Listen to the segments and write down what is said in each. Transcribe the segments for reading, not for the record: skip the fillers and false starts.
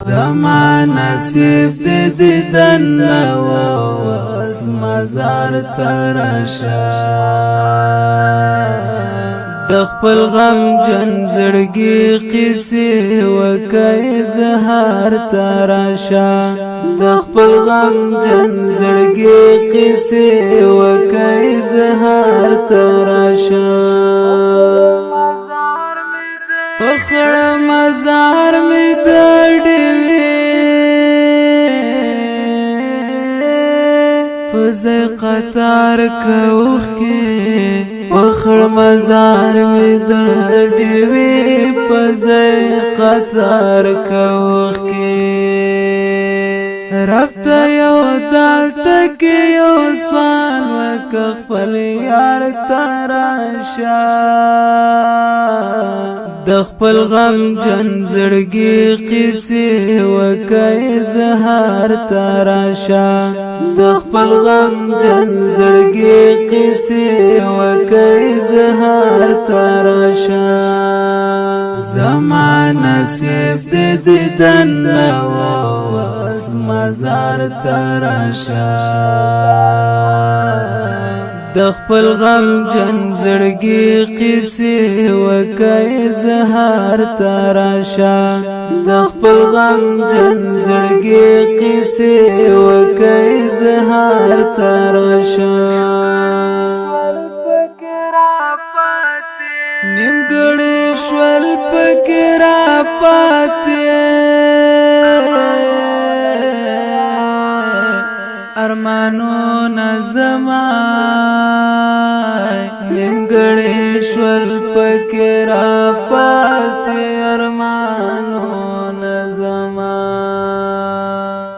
زما نصیب دې دیدن واوس مزار ته راشه د خپل غم جن زړګي قصې وکړې اظهار ته راشه د خپل غم جن زړګي قصې وکړې اظهار ته راشه پخړ مزار می دړوي فزای قطار کوخ کې پخړ مزار می دړوي فزای قطار کوخ کې رب ته یو دالت کې یو سوال وک خپل یار تراشه د خپل غم جن زړګي قصې وکړې اظهار ته راشه د خپل غم جن زړګي قصې وکړې اظهار ته راشه زما نصیب دې دیدن واوس مزار ته راشه د خپل غم جن زړګي قصې وکړې اظهار ته راشه د خپل غم جن زړګي قصې وکړې اظهار ته راشه نیمګړی شول پکې را پاتې ارمانونه زما نیمګړی شول پکې را پاتې ارمانونه زما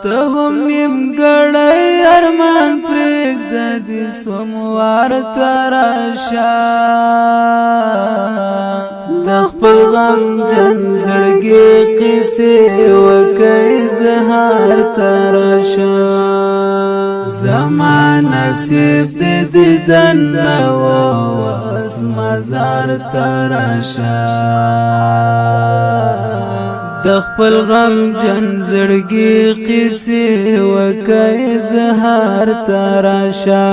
ته هم نیمګړی ارمان پرېږده دې سوموار ته راشه د خپل غم جن زړګي قصې وکړې اظهار ته راشه زما نصیب دې دیدن واوس مزار ته راشه د خپل غم جن زړګي قصې وکړې اظهار ته راشه